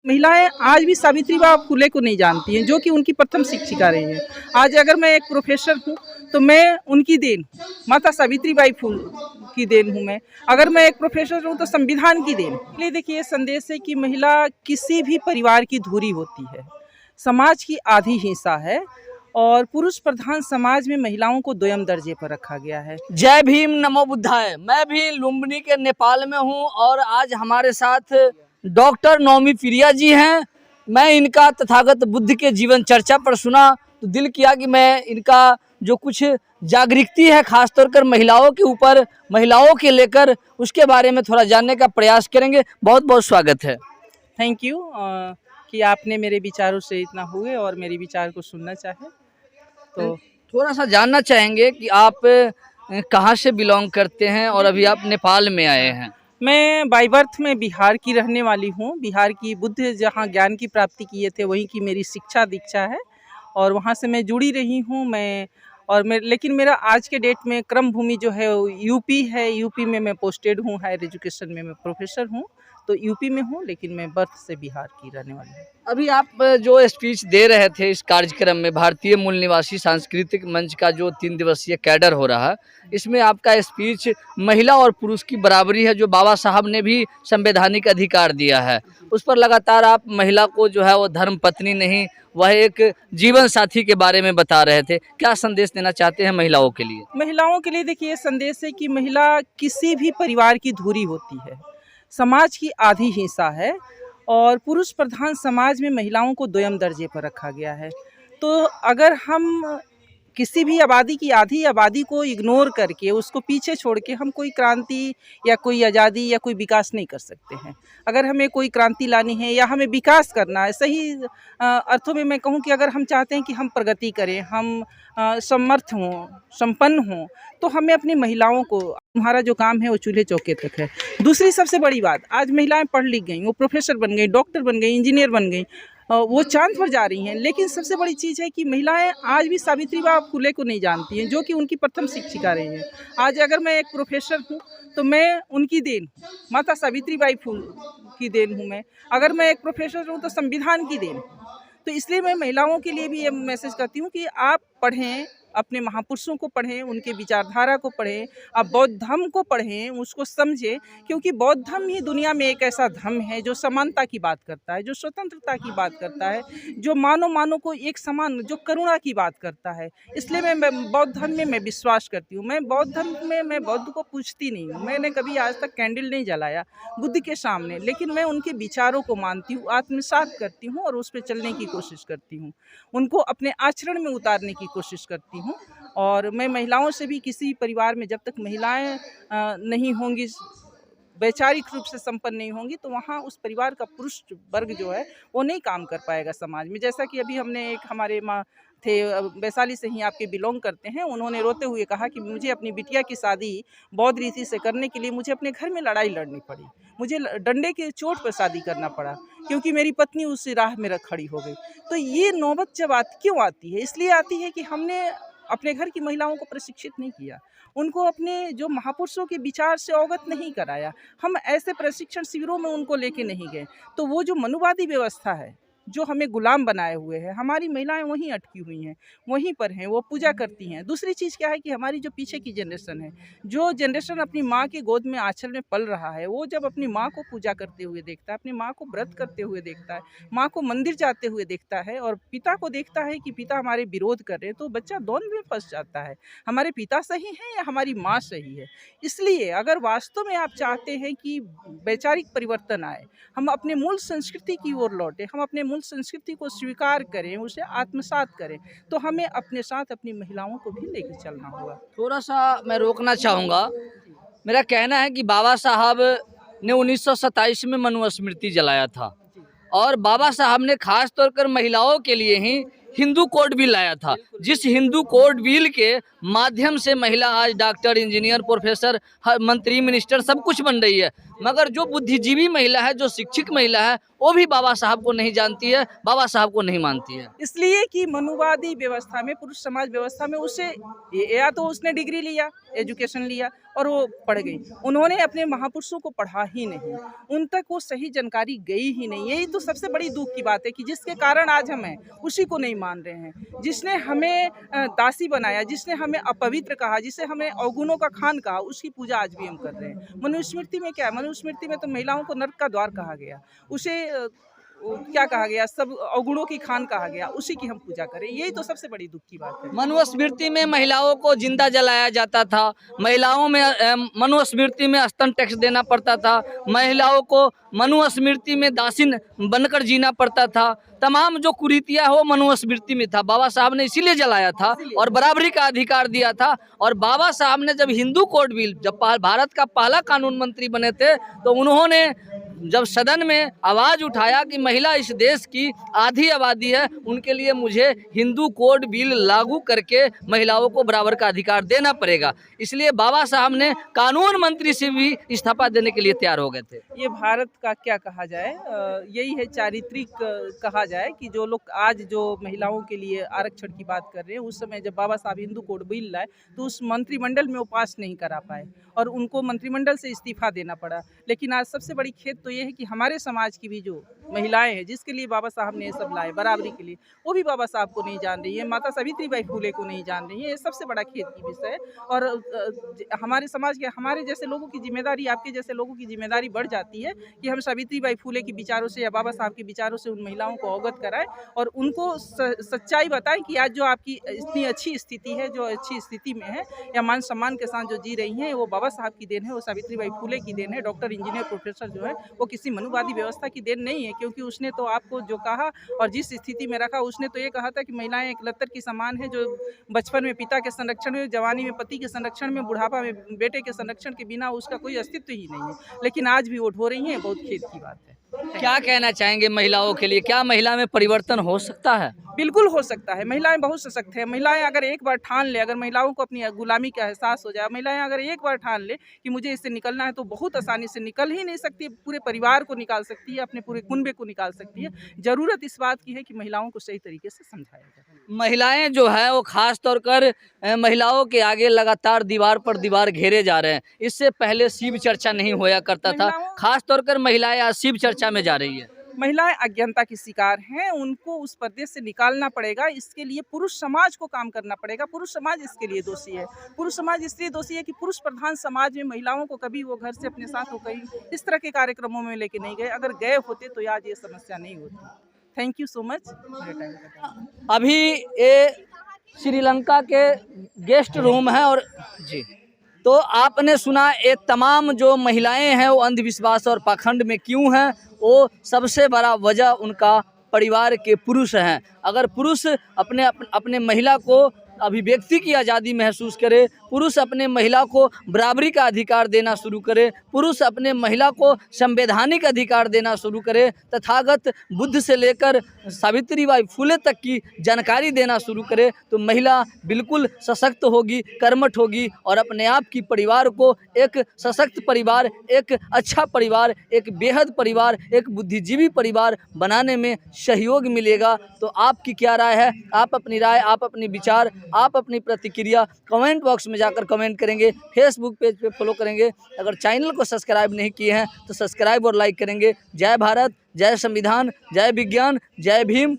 महिलाएं आज भी सावित्रीबाई फुले को नहीं जानती हैं, जो कि उनकी प्रथम शिक्षिका रही है। आज अगर मैं एक प्रोफेसर हूँ तो मैं उनकी देन, माता सावित्रीबाई फुले की देन हूँ। मैं अगर मैं एक प्रोफेसर हूँ तो संविधान की देन। इसलिए देखिए, संदेश है कि महिला किसी भी परिवार की धुरी होती है, समाज की आधी हिस्सा है और पुरुष प्रधान समाज में महिलाओं को दोयम दर्जे पर रखा गया है। जय भीम, नमो बुद्धाय। मैं भी लुम्बिनी के नेपाल में हूँ और आज हमारे साथ डॉक्टर नौमी प्रिया जी हैं। मैं इनका तथागत बुद्ध के जीवन चर्चा पर सुना तो दिल किया कि मैं इनका जो कुछ जागृति है खासतौर कर महिलाओं के ऊपर, महिलाओं के लेकर, उसके बारे में थोड़ा जानने का प्रयास करेंगे। बहुत बहुत स्वागत है। थैंक यू कि आपने मेरे विचारों से इतना हुए और मेरे विचार को सुनना चाहे। तो थोड़ा सा जानना चाहेंगे कि आप कहाँ से बिलोंग करते हैं और अभी आप नेपाल में आए हैं। मैं बाई बर्थ में बिहार की रहने वाली हूँ। बिहार की बुद्ध जहाँ ज्ञान की प्राप्ति किए थे वहीं की मेरी शिक्षा दीक्षा है और वहाँ से मैं जुड़ी रही हूँ। लेकिन मेरा आज के डेट में क्रम भूमि जो है यूपी है। यूपी में मैं पोस्टेड हूँ, हायर एजुकेशन में मैं प्रोफेसर हूँ, तो यूपी में हूँ, लेकिन मैं बर्थ से बिहार की रहने वाली हूँ। अभी आप जो स्पीच दे रहे थे इस कार्यक्रम में, भारतीय मूल निवासी सांस्कृतिक मंच का जो 3 दिवसीय कैडर हो रहा है, इसमें आपका स्पीच महिला और पुरुष की बराबरी है, जो बाबा साहब ने भी संवैधानिक अधिकार दिया है, उस पर लगातार आप महिला को जो है वो धर्म पत्नी नहीं, वह एक जीवन साथी के बारे में बता रहे थे। क्या संदेश देना चाहते हैं महिलाओं के लिए? महिलाओं के लिए देखिए, संदेश है कि महिला किसी भी परिवार की धुरी होती है, समाज की आधी हिस्सा है और पुरुष प्रधान समाज में महिलाओं को दोयम दर्जे पर रखा गया है। तो अगर हम किसी भी आबादी की आधी आबादी को इग्नोर करके, उसको पीछे छोड़ के हम कोई क्रांति या कोई आज़ादी या कोई विकास नहीं कर सकते हैं। अगर हमें कोई क्रांति लानी है या हमें विकास करना है, सही अर्थों में मैं कहूँ कि अगर हम चाहते हैं कि हम प्रगति करें, हम समर्थ हों, संपन्न हों, तो हमें अपनी महिलाओं को, हमारा जो काम है वो चूल्हे चौके तक है। दूसरी सबसे बड़ी बात, आज महिलाएं पढ़ लिख गई, वो प्रोफेसर बन गई, डॉक्टर बन गई, इंजीनियर बन गई, वो चांद पर जा रही हैं। लेकिन सबसे बड़ी चीज़ है कि महिलाएं आज भी सावित्रीबाई फुले को नहीं जानती हैं, जो कि उनकी प्रथम शिक्षिका रही हैं। आज अगर मैं एक प्रोफेसर हूँ तो मैं उनकी देन, माता सावित्रीबाई फुले की देन हूँ। मैं अगर मैं एक प्रोफेसर हूँ तो संविधान की देन। तो इसलिए मैं महिलाओं के लिए भी ये मैसेज करती हूँ कि आप पढ़ें, अपने महापुरुषों को पढ़ें, उनके विचारधारा को पढ़ें, आप बौद्ध धर्म को पढ़ें, उसको समझें, क्योंकि बौद्ध धर्म ही दुनिया में एक ऐसा धर्म है जो समानता की बात करता है, जो स्वतंत्रता की बात करता है, जो मानव को एक समान, जो करुणा की बात करता है। इसलिए मैं बौद्ध धर्म में मैं विश्वास करती हूँ। मैं बौद्ध धर्म में मैं बौद्ध को पूछती नहीं हूँ। मैंने कभी आज तक कैंडल नहीं जलाया बुद्ध के सामने, लेकिन मैं उनके विचारों को मानती हूँ, आत्मसात करती हूँ और उस पर चलने की कोशिश करती हूँ, उनको अपने आचरण में उतारने की कोशिश करती हूँ। और मैं महिलाओं से भी, किसी परिवार में जब तक महिलाएं नहीं होंगी, वैचारिक रूप से संपन्न नहीं होंगी, तो वहाँ उस परिवार का पुरुष वर्ग जो है वो नहीं काम कर पाएगा समाज में। जैसा कि अभी हमने एक, हमारे माँ थे, वैशाली से ही आपके बिलोंग करते हैं, उन्होंने रोते हुए कहा कि मुझे अपनी बिटिया की शादी बौद्ध रीति से करने के लिए मुझे अपने घर में लड़ाई लड़नी पड़ी, मुझे डंडे के चोट पर शादी करना पड़ा, क्योंकि मेरी पत्नी उस राह में खड़ी हो गई। तो ये नौबत जब क्यों आती है? इसलिए आती है कि हमने अपने घर की महिलाओं को प्रशिक्षित नहीं किया, उनको अपने जो महापुरुषों के विचार से अवगत नहीं कराया, हम ऐसे प्रशिक्षण शिविरों में उनको लेके नहीं गए। तो वो जो मनुवादी व्यवस्था है, जो हमें गुलाम बनाए हुए है, हमारी महिलाएं वहीं अटकी हुई हैं, वहीं पर हैं, वो पूजा करती हैं। दूसरी चीज़ क्या है कि हमारी जो पीछे की जनरेशन है, जो जनरेशन अपनी माँ के गोद में आंचल में पल रहा है, वो जब अपनी माँ को पूजा करते हुए देखता है, अपनी माँ को व्रत करते हुए देखता है, माँ को मंदिर जाते हुए देखता है और पिता को देखता है कि पिता हमारे विरोध कर रहे हैं, तो बच्चा द्वंद्व में फंस जाता है, हमारे पिता सही हैं या हमारी माँ सही है। इसलिए अगर वास्तव में आप चाहते हैं कि वैचारिक परिवर्तन आए, हम अपने मूल संस्कृति की ओर लौटे, हम अपने मूल संस्कृति को स्वीकार करें, उसे आत्मसात करें, तो हमें अपने साथ अपनी महिलाओं को भी लेकर चलना होगा। थोड़ा सा मैं रोकना चाहूँगा। मेरा कहना है कि बाबा साहब ने 1927 में मनुस्मृति जलाया था और बाबा साहब ने खास तौर पर महिलाओं के लिए ही हिंदू कोड बिल लाया था, जिस हिंदू कोड बिल के माध्यम से महिला आज डॉक्टर, इंजीनियर, प्रोफेसर, मंत्री, मिनिस्टर सब कुछ बन रही है। मगर जो बुद्धिजीवी महिला है, जो शिक्षित महिला है, वो भी बाबा साहब को नहीं जानती है, बाबा साहब को नहीं मानती है। इसलिए कि मनुवादी व्यवस्था में, पुरुष समाज व्यवस्था में उसे या तो उसने डिग्री लिया, एजुकेशन लिया और वो पढ़ गई। उन्होंने अपने महापुरुषों को पढ़ा ही नहीं, उन तक वो सही जानकारी गई ही नहीं। यही तो सबसे बड़ी दुख की बात है कि जिसके कारण आज हम हैं उसी को नहीं मान रहे हैं। जिसने हमें दासी बनाया, जिसने हमें अपवित्र कहा, जिसे हमें अवगुणों का खान कहा, उसकी पूजा आज भी हम कर रहे हैं। मनुस्मृति में क्या है? मनुस्मृति में तो महिलाओं को नर्क का द्वार कहा गया, उसे क्या कहा गया? सब अवगुणों की खान कहा गया, उसी की हम पूजा करें। यही तो सबसे बड़ी दुख की बात है। मनुस्मृति में महिलाओं को जिंदा जलाया जाता था, महिलाओं में मनुस्मृति में स्तन टैक्स देना पड़ता था, महिलाओं को मनुस्मृति में दासिन बनकर जीना पड़ता था। तमाम जो कुरीतियां हो मनुस्मृति में था, बाबा साहब ने इसीलिए जलाया था और बराबरी का अधिकार दिया था। और बाबा साहब ने जब हिंदू कोड बिल, जब भारत का पहला कानून मंत्री बने थे, तो उन्होंने जब सदन में आवाज उठाया कि महिला इस देश की आधी आबादी है, उनके लिए मुझे हिंदू कोड बिल लागू करके महिलाओं को बराबर का अधिकार देना पड़ेगा। इसलिए बाबा साहब ने कानून मंत्री से भी इस्तीफा देने के लिए तैयार हो गए थे। ये भारत का क्या कहा जाए, यही है चारित्रिक कहा जाए कि जो लोग आज जो महिलाओं के लिए आरक्षण की बात कर रहे हैं, उस समय जब बाबा साहब हिंदू कोड बिल लाए तो उस मंत्रिमंडल में वो पास नहीं करा पाए और उनको मंत्रिमंडल से इस्तीफा देना पड़ा। लेकिन आज सबसे बड़ी खेद तो ये है कि हमारे समाज की भी जो महिलाएं हैं, जिसके लिए बाबा साहब ने ये सब लाए बराबरी के लिए, वो भी बाबा साहब को नहीं जान रही है, माता सावित्रीबाई फुले को नहीं जान रही है। ये सबसे बड़ा खेद की विषय है। और हमारे समाज के, हमारे जैसे लोगों की जिम्मेदारी, आपके जैसे लोगों की जिम्मेदारी बढ़ जाती है कि हम सावित्रीबाई फुले के विचारों से या बाबा साहब के विचारों से उन महिलाओं को अवगत कराएं और उनको सच्चाई बताएं कि आज जो आपकी इतनी अच्छी स्थिति है, जो अच्छी स्थिति में है या मान सम्मान के साथ जो जी रही हैं, वो बाबा साहब की देन है, वो सावित्रीबाई फुले की देन है। डॉक्टर, इंजीनियर, प्रोफेसर जो है वो किसी मनुवादी व्यवस्था की देन नहीं है, क्योंकि उसने तो आपको जो कहा और जिस स्थिति में रखा, उसने तो ये कहा था कि महिलाएं एक लत्तर की समान है, जो बचपन में पिता के संरक्षण में, जवानी में पति के संरक्षण में, बुढ़ापा में बेटे के संरक्षण के बिना उसका कोई अस्तित्व ही नहीं है। लेकिन आज भी वो ढो रही हैं, बहुत खेद की बात है। क्या कहना चाहेंगे महिलाओं के लिए? क्या महिला में परिवर्तन हो सकता है? बिल्कुल हो सकता है। महिलाएं बहुत सशक्त हैं। महिलाएं अगर एक बार ठान ले, अगर महिलाओं को अपनी गुलामी का एहसास हो जाए, महिलाएं अगर एक बार ठान ले कि मुझे इससे निकलना है, तो बहुत आसानी से निकल ही नहीं सकती, पूरे परिवार को निकाल सकती है, अपने पूरे कुनबे को निकाल सकती है। ज़रूरत इस बात की है कि महिलाओं को सही तरीके से समझाया जाए। महिलाएं जो है वो खास तौर कर महिलाओं के आगे लगातार दीवार पर दीवार घेरे जा रहे हैं। इससे पहले शिव चर्चा नहीं होया करता था, खास तौर कर महिलाएं आज शिव चर्चा में जा रही है। महिलाएं अज्ञानता की शिकार हैं, उनको उस पर्दे से निकालना पड़ेगा। इसके लिए पुरुष समाज को काम करना पड़ेगा। पुरुष समाज इसके लिए दोषी है। पुरुष समाज इसलिए दोषी है कि पुरुष प्रधान समाज में महिलाओं को कभी वो घर से अपने साथ हो कहीं इस तरह के कार्यक्रमों में लेके नहीं गए। अगर गए होते तो आज ये समस्या नहीं होती। Thank you so much. अभी ये श्रीलंका के गेस्ट रूम है और जी, तो आपने सुना ये तमाम जो महिलाएं हैं वो अंधविश्वास और पाखंड में क्यों हैं। वो सबसे बड़ा वजह उनका परिवार के पुरुष हैं। अगर पुरुष अपने महिला को अभिव्यक्ति की आज़ादी महसूस करे, पुरुष अपने महिला को बराबरी का अधिकार देना शुरू करे, पुरुष अपने महिला को संवैधानिक अधिकार देना शुरू करे, तथागत बुद्ध से लेकर सावित्रीबाई फुले तक की जानकारी देना शुरू करे, तो महिला बिल्कुल सशक्त होगी, कर्मठ होगी और अपने आप की परिवार को एक सशक्त परिवार, एक अच्छा परिवार, एक बेहद परिवार, एक बुद्धिजीवी परिवार बनाने में सहयोग मिलेगा। तो आपकी क्या राय है? आप अपनी राय, आप अपनी विचार, आप अपनी प्रतिक्रिया कमेंट बॉक्स में जाकर कमेंट करेंगे, फेसबुक पेज पे फॉलो करेंगे। अगर चैनल को सब्सक्राइब नहीं किए हैं तो सब्सक्राइब और लाइक करेंगे। जय भारत, जय संविधान, जय विज्ञान, जय भीम।